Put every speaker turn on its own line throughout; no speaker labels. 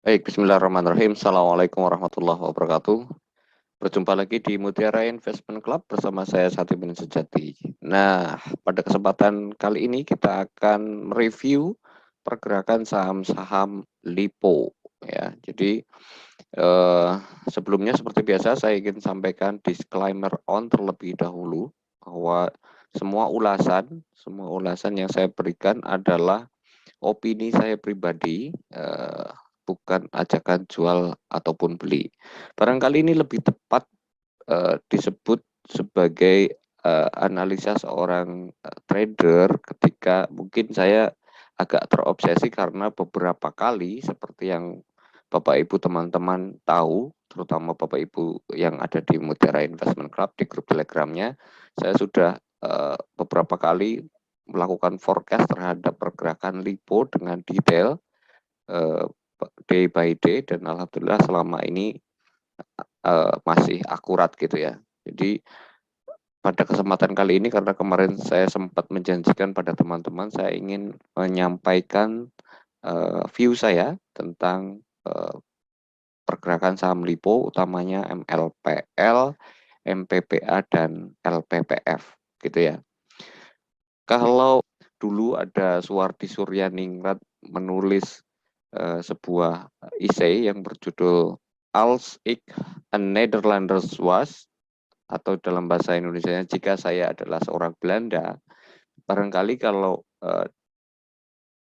Baik, bismillahirrahmanirrahim. Assalamualaikum warahmatullahi wabarakatuh. Berjumpa lagi di Mutiara Investment Club bersama saya Sati bin Sejati. Nah, pada kesempatan kali ini kita akan mereview pergerakan saham-saham LIPO. Ya, jadi eh, sebelumnya seperti biasa saya ingin sampaikan disclaimer on terlebih dahulu bahwa semua ulasan yang saya berikan adalah opini saya pribadi, bukan ajakan jual ataupun beli. Barangkali ini lebih tepat disebut sebagai analisa seorang trader ketika mungkin saya agak terobsesi karena beberapa kali seperti yang Bapak Ibu teman-teman tahu, terutama Bapak Ibu yang ada di Mutiara Investment Club di grup Telegramnya, saya sudah beberapa kali melakukan forecast terhadap pergerakan LIPO dengan detail uh, day by day, dan alhamdulillah selama ini masih akurat gitu ya. Jadi pada kesempatan kali ini karena kemarin saya sempat menjanjikan pada teman-teman saya ingin menyampaikan view saya tentang pergerakan saham LIPO utamanya MLPL, MPPA dan LPPF gitu ya. Kalau dulu ada Suwardi Suryaningrat menulis sebuah essay yang berjudul Als ik een Nederlanders was, atau dalam bahasa Indonesia jika saya adalah seorang Belanda, barangkali kalau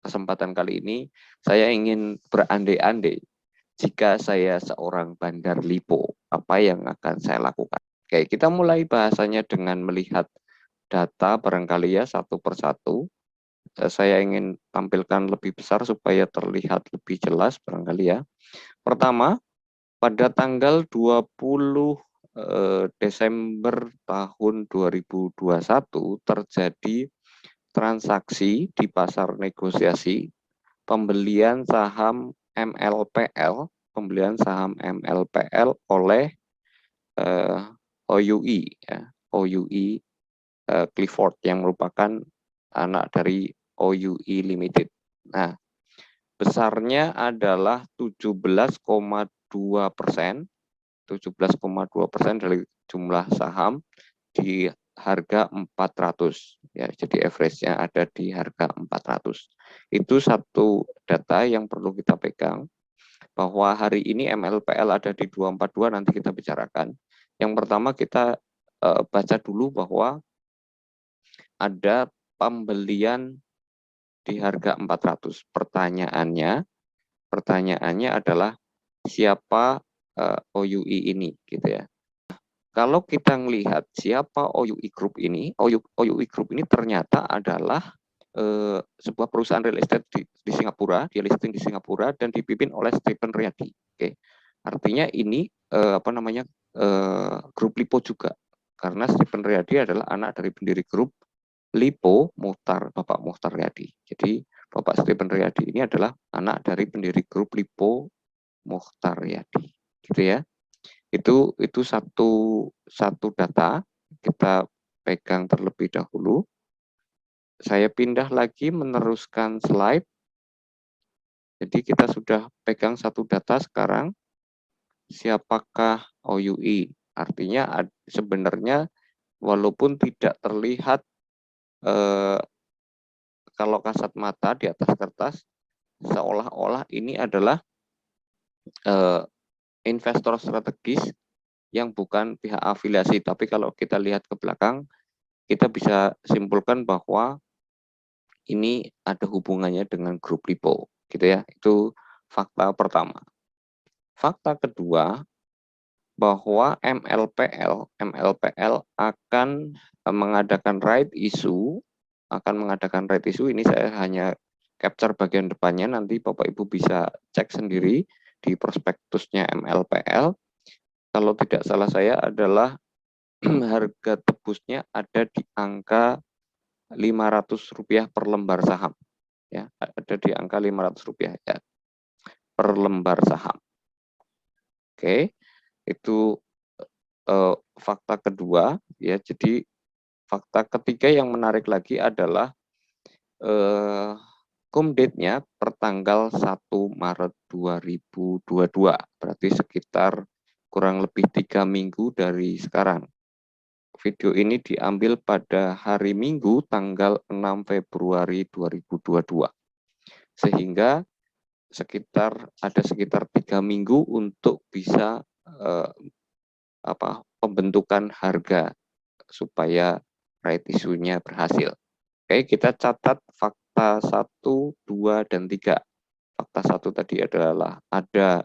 kesempatan kali ini saya ingin berandai-andai jika saya seorang Bandar Lipo, apa yang akan saya lakukan. Oke, kita mulai bahasanya dengan melihat data barangkali ya satu persatu. Saya ingin tampilkan lebih besar supaya terlihat lebih jelas barangkali ya. Pertama, pada tanggal 20 Desember tahun 2021 terjadi transaksi di pasar negosiasi pembelian saham MLPL, pembelian saham MLPL oleh eh, OUI, ya, OUI Clifford yang merupakan anak dari OUI Limited. Nah, besarnya adalah 17,2%, 17,2% dari jumlah saham di harga 400 ya, jadi average-nya ada di harga 400. Itu satu data yang perlu kita pegang bahwa hari ini MLPL ada di 242, nanti kita bicarakan. Yang pertama kita baca dulu bahwa ada pembelian di harga 400. Pertanyaannya adalah siapa OUI ini gitu ya. Kalau kita melihat siapa OUI Group ini, OUI Group ini ternyata adalah sebuah perusahaan real estate di Singapura, dia listing di Singapura dan dipimpin oleh Stephen Riyadi. Oke, artinya ini grup Lipo juga, karena Stephen Riyadi adalah anak dari pendiri grup Lipo Bapak Muhtar Riyadi. Jadi Bapak Stephen Riyadi ini adalah anak dari pendiri grup Lipo Muhtar Riyadi, gitu ya. Itu satu data kita pegang terlebih dahulu. Saya pindah lagi meneruskan slide. Jadi kita sudah pegang satu data sekarang. Siapakah OUI? Artinya sebenarnya walaupun tidak terlihat kalau kasat mata di atas kertas, seolah-olah ini adalah investor strategis yang bukan pihak afiliasi. Tapi kalau kita lihat ke belakang, kita bisa simpulkan bahwa ini ada hubungannya dengan grup Lipo, gitu ya. Itu fakta pertama. Fakta kedua, bahwa MLPL akan mengadakan right issue. Ini saya hanya capture bagian depannya, nanti Bapak Ibu bisa cek sendiri di prospektusnya MLPL. Kalau tidak salah saya adalah harga tebusnya ada di angka Rp500 per lembar saham. Ya, ada di angka Rp500 ya, per lembar saham. Oke, itu fakta kedua ya. Jadi fakta ketiga yang menarik lagi adalah cum date-nya pertanggal 1 Maret 2022, berarti sekitar kurang lebih 3 minggu dari sekarang. Video ini diambil pada hari Minggu tanggal 6 Februari 2022. Sehingga ada sekitar 3 minggu untuk bisa pembentukan harga supaya right issue-nya berhasil. Oke, kita catat fakta 1, 2, dan 3. Fakta 1 tadi adalah ada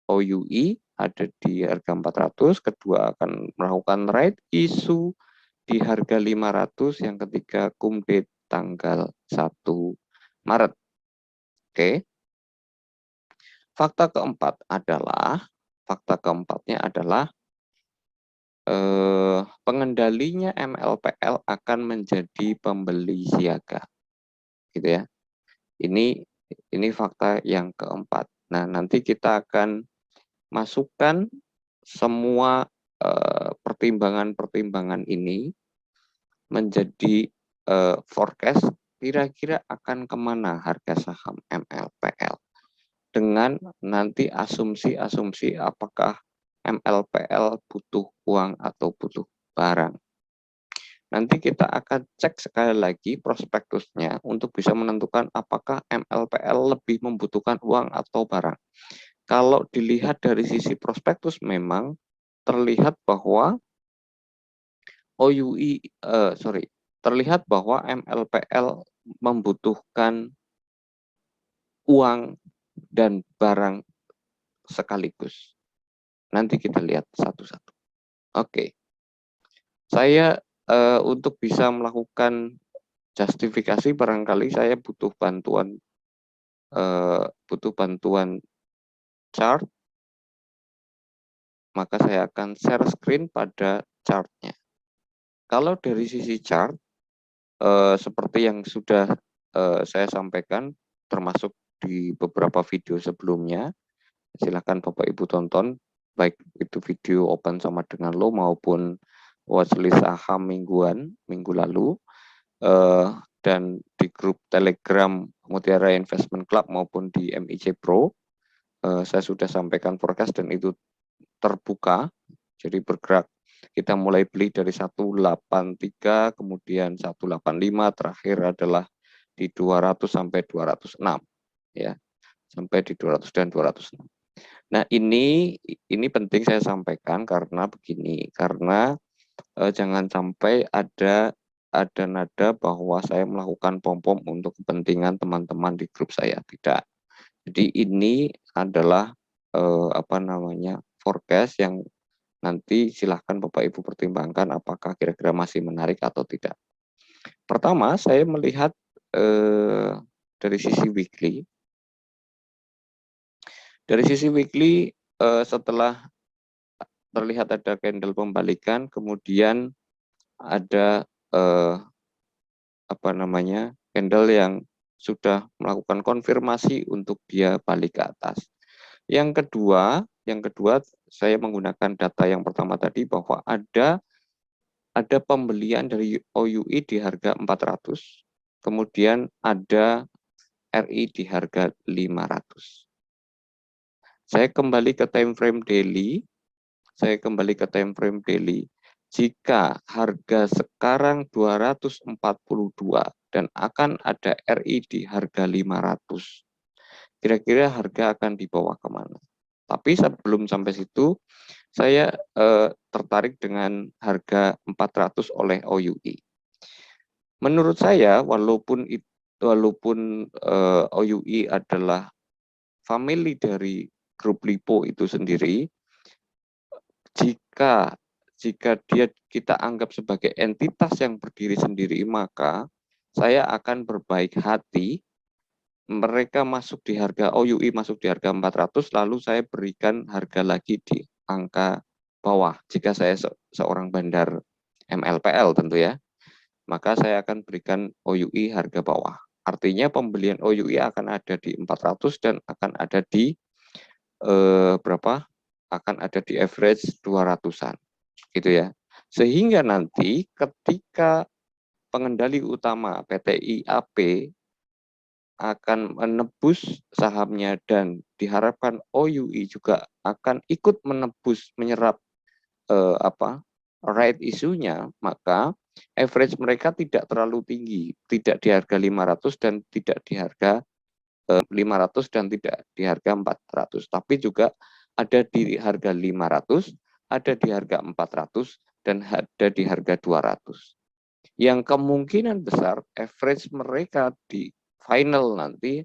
OUI, ada di harga 400, kedua akan melakukan right issue di harga 500, yang ketiga cum date tanggal 1 Maret. Oke. Fakta keempatnya adalah pengendalinya MLPL akan menjadi pembeli siaga, gitu ya. Ini fakta yang keempat. Nah, nanti kita akan masukkan semua pertimbangan-pertimbangan ini menjadi forecast kira-kira akan kemana harga saham MLPL. Dengan nanti asumsi-asumsi apakah MLPL butuh uang atau butuh barang. Nanti kita akan cek sekali lagi prospektusnya untuk bisa menentukan apakah MLPL lebih membutuhkan uang atau barang. Kalau dilihat dari sisi prospektus memang terlihat bahwa terlihat bahwa MLPL membutuhkan uang dan barang sekaligus. Nanti kita lihat satu-satu. Oke. Saya untuk bisa melakukan justifikasi barangkali saya butuh bantuan chart, maka saya akan share screen pada chartnya. Kalau dari sisi chart, seperti yang sudah saya sampaikan, termasuk di beberapa video sebelumnya, silahkan Bapak Ibu tonton, baik itu video open sama dengan low maupun watchlist saham minggu lalu, dan di grup Telegram Mutiara Investment Club maupun di MIC Pro, saya sudah sampaikan forecast dan itu terbuka, jadi bergerak. Kita mulai beli dari 183, kemudian 185, terakhir adalah di 200 sampai 206, ya, sampai di 200 dan 206. Nah, ini penting saya sampaikan karena begini, karena jangan sampai ada nada bahwa saya melakukan pom-pom untuk kepentingan teman-teman di grup saya, tidak. Jadi ini adalah forecast yang nanti silahkan Bapak Ibu pertimbangkan apakah kira-kira masih menarik atau tidak. Pertama, saya melihat dari sisi weekly. Dari sisi weekly, setelah terlihat ada candle pembalikan, kemudian ada candle yang sudah melakukan konfirmasi untuk dia balik ke atas. Yang kedua saya menggunakan data yang pertama tadi bahwa ada pembelian dari OUI di harga 400, kemudian ada RI di harga 500. Saya kembali ke time frame daily. Jika harga sekarang 242 dan akan ada RI di harga 500, kira-kira harga akan dibawa kemana? Tapi sebelum sampai situ, saya tertarik dengan harga 400 oleh OUI. Menurut saya, walaupun OUI adalah family dari grup LIPO itu sendiri, jika kita anggap sebagai entitas yang berdiri sendiri, maka saya akan berbaik hati mereka masuk di harga OUI masuk di harga 400, lalu saya berikan harga lagi di angka bawah. Jika saya seorang bandar MLPL tentu ya, maka saya akan berikan OUI harga bawah. Artinya pembelian OUI akan ada di 400 dan akan ada di akan ada di average 200-an, gitu ya. Sehingga nanti ketika pengendali utama PT IAP akan menebus sahamnya dan diharapkan OUI juga akan ikut menebus menyerap right isunya, maka average mereka tidak terlalu tinggi, tidak di harga 500 dan tidak di harga 500 dan tidak di harga 400, tapi juga ada di harga 500, ada di harga 400 dan ada di harga 200. Yang kemungkinan besar average mereka di final nanti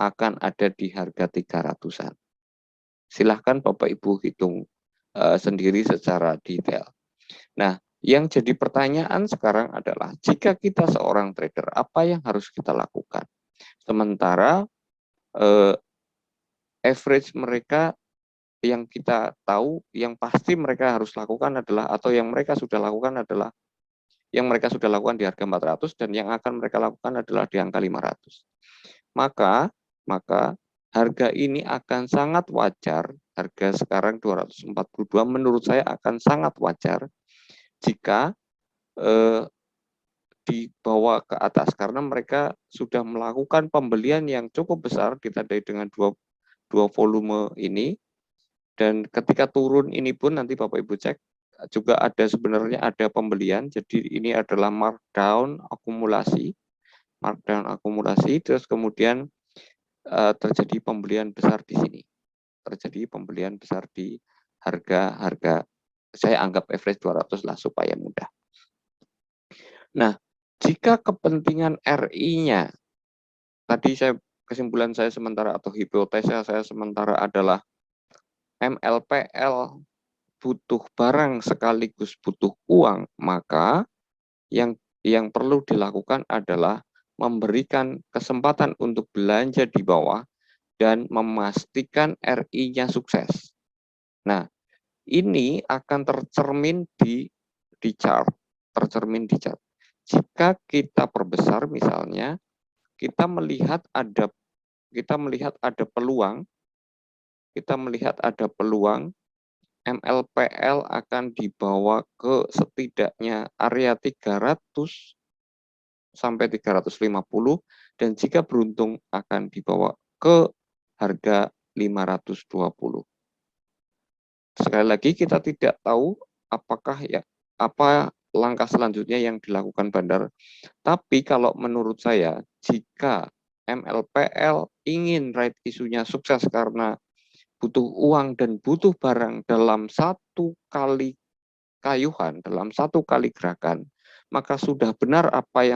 akan ada di harga 300-an. Silahkan Bapak Ibu hitung sendiri secara detail. Nah, yang jadi pertanyaan sekarang adalah jika kita seorang trader, apa yang harus kita lakukan? Sementara average mereka yang kita tahu, yang pasti mereka harus lakukan adalah, atau yang mereka sudah lakukan adalah, yang mereka sudah lakukan di harga 400 dan yang akan mereka lakukan adalah di angka 500. Maka harga ini akan sangat wajar, harga sekarang 242 menurut saya akan sangat wajar jika dibawa ke atas karena mereka sudah melakukan pembelian yang cukup besar ditandai dengan dua volume ini, dan ketika turun ini pun nanti Bapak Ibu cek juga ada sebenarnya ada pembelian, jadi ini adalah markdown akumulasi terus kemudian terjadi pembelian besar di sini, terjadi pembelian besar di harga saya anggap average 200 lah supaya mudah. Nah, jika kepentingan RI-nya, tadi kesimpulan saya sementara atau hipotesa saya sementara adalah MLPL butuh barang sekaligus butuh uang, maka yang perlu dilakukan adalah memberikan kesempatan untuk belanja di bawah dan memastikan RI-nya sukses. Nah, ini akan tercermin di chart, Jika kita perbesar misalnya, kita melihat ada peluang MLPL akan dibawa ke setidaknya area 300 sampai 350 dan jika beruntung akan dibawa ke harga 520. Sekali lagi kita tidak tahu apa langkah selanjutnya yang dilakukan bandar. Tapi kalau menurut saya jika MLPL ingin right isunya sukses karena butuh uang dan butuh barang dalam satu kali kayuhan, dalam satu kali gerakan, maka sudah benar apa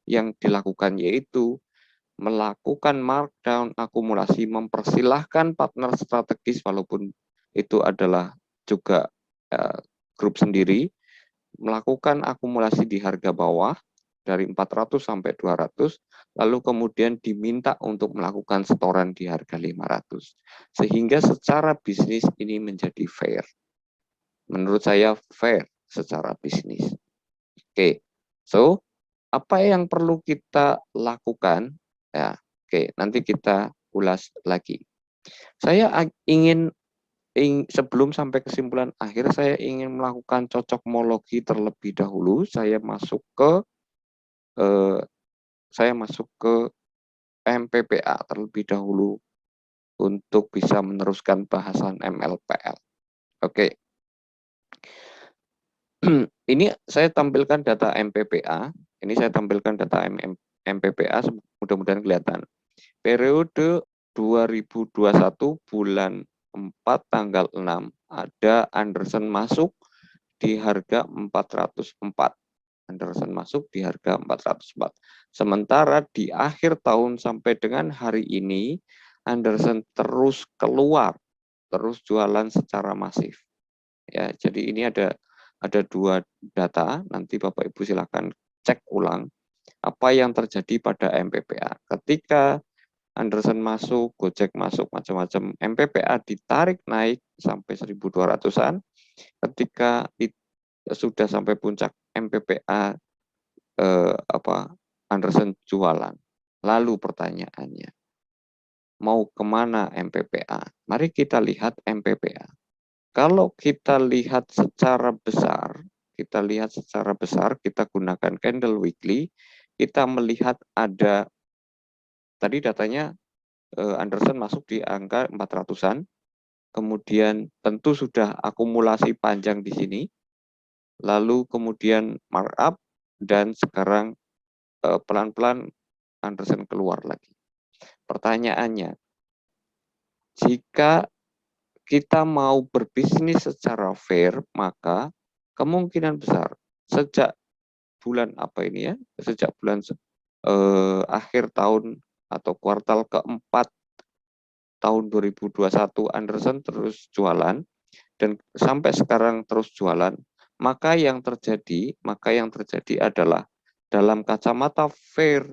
yang dilakukan, yaitu melakukan markdown akumulasi, mempersilahkan partner strategis walaupun itu adalah juga grup sendiri, melakukan akumulasi di harga bawah dari 400 sampai 200, lalu kemudian diminta untuk melakukan setoran di harga 500. Sehingga secara bisnis ini menjadi fair. Menurut saya fair secara bisnis. Oke, so apa yang perlu kita lakukan? Ya, oke, nanti kita ulas lagi. Saya sebelum sampai kesimpulan akhir, saya ingin melakukan cocokmologi terlebih dahulu. Saya masuk ke MPPA terlebih dahulu untuk bisa meneruskan bahasan MLPL. Oke. Ini saya tampilkan data MPPA. Ini saya tampilkan data MPPA, mudah-mudahan kelihatan. Periode 2021 bulan 4 tanggal 6 ada Anderson masuk di harga 404. Anderson masuk di harga 404. Sementara di akhir tahun sampai dengan hari ini Anderson terus keluar, terus jualan secara masif. Ya, jadi ini ada dua data, nanti Bapak Ibu silakan cek ulang apa yang terjadi pada MPPA. Ketika Anderson masuk, Gojek masuk, macam-macam, MPPA ditarik naik sampai 1.200-an. Ketika sudah sampai puncak MPPA Anderson jualan. Lalu pertanyaannya, mau kemana MPPA? Mari kita lihat MPPA. Kalau kita lihat secara besar, kita gunakan candle weekly, kita melihat ada tadi datanya Anderson masuk di angka 400-an, kemudian tentu sudah akumulasi panjang di sini, lalu kemudian markup, dan sekarang pelan-pelan Anderson keluar lagi. Pertanyaannya, jika kita mau berbisnis secara fair, maka kemungkinan besar sejak bulan apa ini ya, sejak bulan akhir tahun atau kuartal keempat tahun 2021 Anderson terus jualan dan sampai sekarang terus jualan, maka yang terjadi adalah dalam kacamata fair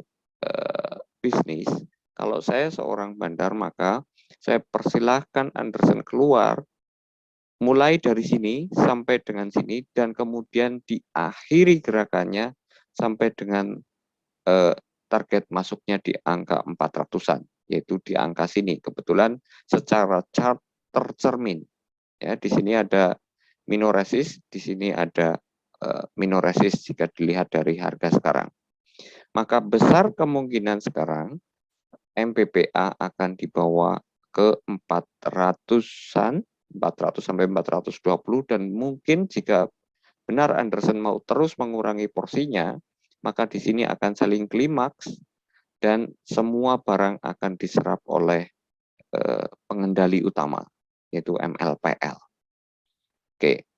bisnis, kalau saya seorang bandar maka saya persilahkan Anderson keluar mulai dari sini sampai dengan sini dan kemudian diakhiri gerakannya sampai dengan target masuknya di angka 400-an, yaitu di angka sini. Kebetulan secara chart tercermin. Ya, di sini ada minoresis, di sini ada minoresis jika dilihat dari harga sekarang. Maka besar kemungkinan sekarang MPPA akan dibawa ke 400-an, 400 sampai 420, dan mungkin jika benar Anderson mau terus mengurangi porsinya, maka di sini akan saling klimaks dan semua barang akan diserap oleh pengendali utama, yaitu MLPL. Oke.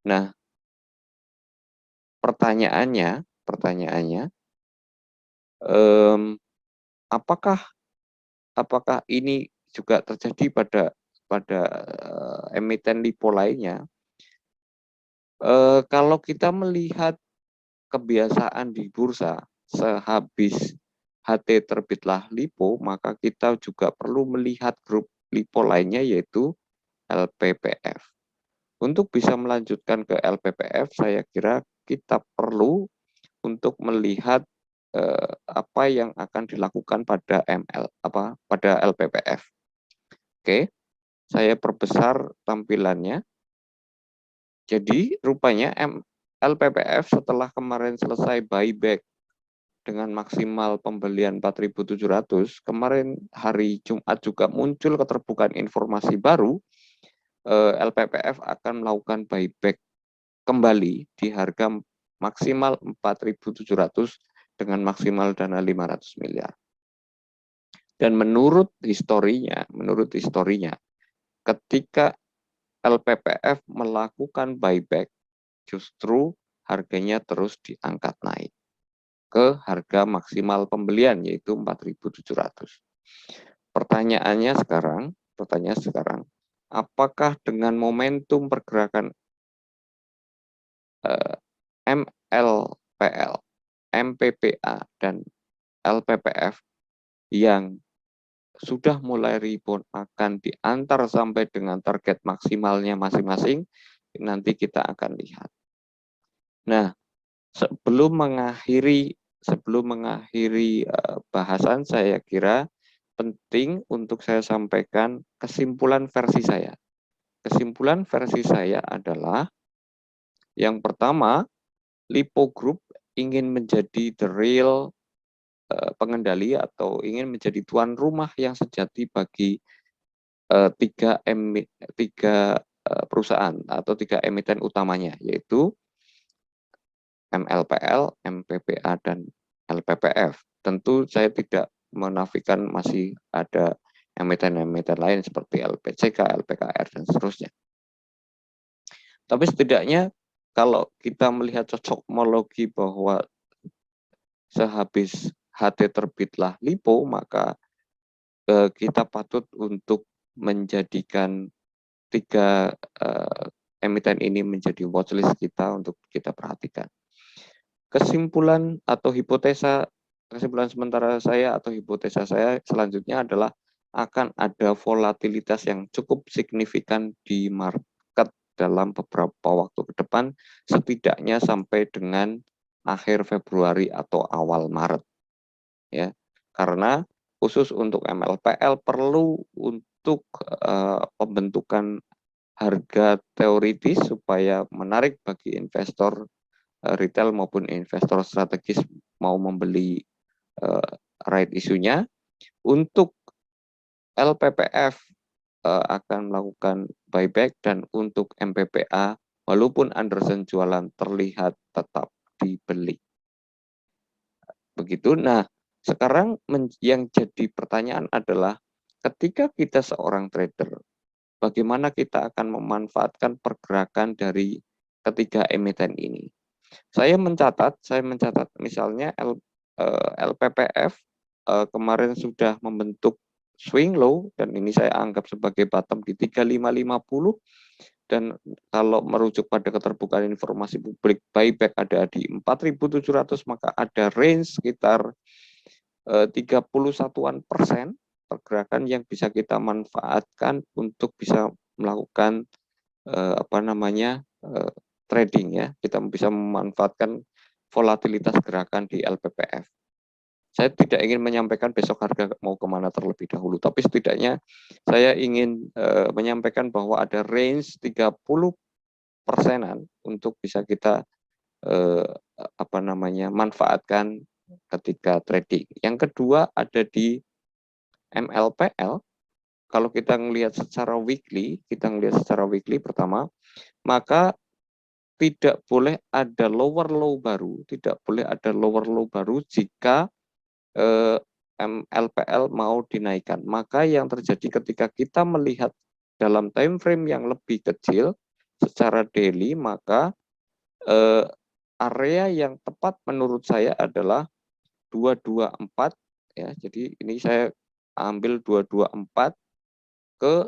Nah, pertanyaannya, apakah ini juga terjadi pada emiten lipo lainnya? Kalau kita melihat kebiasaan di bursa, sehabis HT terbitlah lipo, maka kita juga perlu melihat grup lipo lainnya, yaitu LPPF. Untuk bisa melanjutkan ke LPPF, saya kira kita perlu untuk melihat apa yang akan dilakukan pada pada LPPF. Oke, saya perbesar tampilannya. Jadi rupanya LPPF setelah kemarin selesai buyback dengan maksimal pembelian 4.700, kemarin hari Jumat juga muncul keterbukaan informasi baru, LPPF akan melakukan buyback kembali di harga maksimal 4.700 dengan maksimal dana 500 miliar. Dan menurut historinya, ketika LPPF melakukan buyback, justru harganya terus diangkat naik ke harga maksimal pembelian, yaitu 4.700. Pertanyaannya sekarang, apakah dengan momentum pergerakan MLPL, MPPA, dan LPPF yang sudah mulai rebound akan diantar sampai dengan target maksimalnya masing-masing, nanti kita akan lihat. Nah, sebelum mengakhiri bahasan, saya kira penting untuk saya sampaikan kesimpulan versi saya. Kesimpulan versi saya adalah, yang pertama, Lipo Group ingin menjadi the real pengendali atau ingin menjadi tuan rumah yang sejati bagi tiga perusahaan atau tiga emiten utamanya, yaitu MLPL, MPPA, dan LPPF. Tentu saya tidak menafikan masih ada emiten-emiten lain seperti LPCK, LPKR, dan seterusnya. Tapi setidaknya kalau kita melihat cocokmologi bahwa sehabis HT terbitlah lipo, maka kita patut untuk menjadikan tiga emiten ini menjadi watchlist kita untuk kita perhatikan. Kesimpulan sementara saya atau hipotesa saya selanjutnya adalah akan ada volatilitas yang cukup signifikan di market dalam beberapa waktu ke depan, setidaknya sampai dengan akhir Februari atau awal Maret. Ya, karena khusus untuk MLPL perlu untuk pembentukan harga teoritis supaya menarik bagi investor retail maupun investor strategis mau membeli right isunya. Untuk LPPF akan melakukan buyback, dan untuk MPPA walaupun Anderson jualan terlihat tetap dibeli. Begitu. Nah, sekarang yang jadi pertanyaan adalah ketika kita seorang trader, bagaimana kita akan memanfaatkan pergerakan dari ketiga emiten ini? Saya mencatat misalnya LPPF kemarin sudah membentuk swing low, dan ini saya anggap sebagai bottom di 3550, dan kalau merujuk pada keterbukaan informasi publik, buyback ada di 4.700, maka ada range sekitar 31% pergerakan yang bisa kita manfaatkan untuk bisa melakukan trading ya. Kita bisa memanfaatkan volatilitas gerakan di LPPF. Saya tidak ingin menyampaikan besok harga mau kemana terlebih dahulu, tapi setidaknya saya ingin menyampaikan bahwa ada range 30%-an untuk bisa kita manfaatkan ketika trading. Yang kedua ada di MLPL. Kalau kita melihat secara weekly, pertama, maka tidak boleh ada lower low baru, jika MLPL mau dinaikkan. Maka yang terjadi ketika kita melihat dalam time frame yang lebih kecil secara daily, maka area yang tepat menurut saya adalah 224 ya. Jadi ini saya ambil 224 ke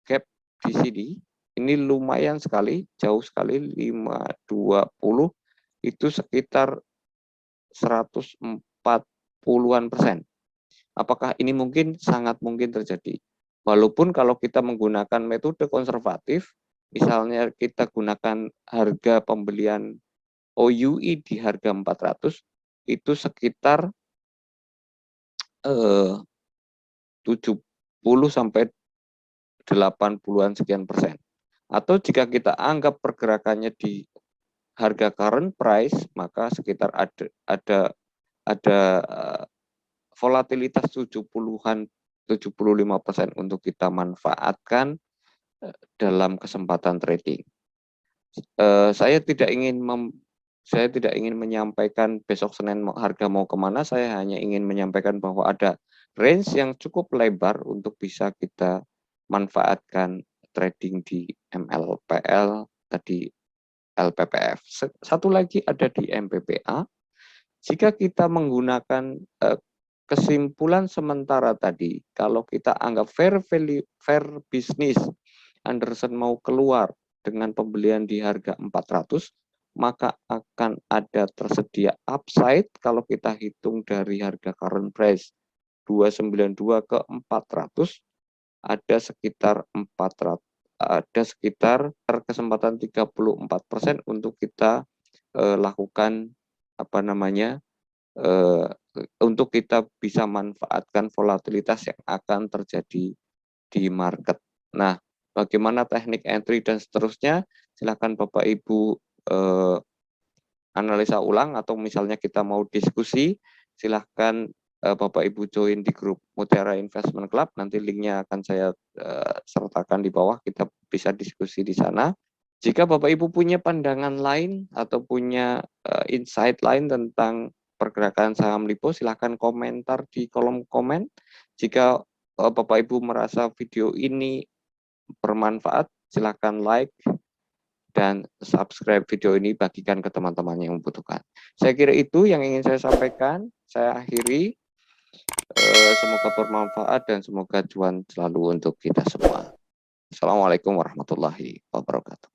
gap di sini. Ini lumayan sekali, jauh sekali, 520 itu sekitar 140-an persen. Apakah ini mungkin? Sangat mungkin terjadi. Walaupun kalau kita menggunakan metode konservatif, misalnya kita gunakan harga pembelian OUI di harga 400, itu sekitar 70 sampai 80-an sekian persen. Atau jika kita anggap pergerakannya di harga current price, maka sekitar ada volatilitas 70-an 75% untuk kita manfaatkan dalam kesempatan trading. Saya tidak ingin menyampaikan besok Senin harga mau kemana, saya hanya ingin menyampaikan bahwa ada range yang cukup lebar untuk bisa kita manfaatkan trading di MLPL, tadi LPPF. Satu lagi ada di MPPA. Jika kita menggunakan kesimpulan sementara tadi, kalau kita anggap fair business, Anderson mau keluar dengan pembelian di harga 400, maka akan ada tersedia upside kalau kita hitung dari harga current price 292 ke 400, ada sekitar kesempatan 34% untuk kita lakukan untuk kita bisa manfaatkan volatilitas yang akan terjadi di market. Nah, bagaimana teknik entry dan seterusnya, silakan Bapak Ibu analisa ulang, atau misalnya kita mau diskusi, silahkan Bapak Ibu join di grup Mutiara Investment Club, nanti linknya akan saya sertakan di bawah, kita bisa diskusi di sana. Jika Bapak Ibu punya pandangan lain atau punya insight lain tentang pergerakan saham LIPO, silahkan komentar di kolom komen. Jika Bapak Ibu merasa video ini bermanfaat, silahkan like dan subscribe video ini, bagikan ke teman-teman yang membutuhkan. Saya kira itu yang ingin saya sampaikan. Saya akhiri. Semoga bermanfaat dan semoga cuan selalu untuk kita semua. Assalamualaikum warahmatullahi wabarakatuh.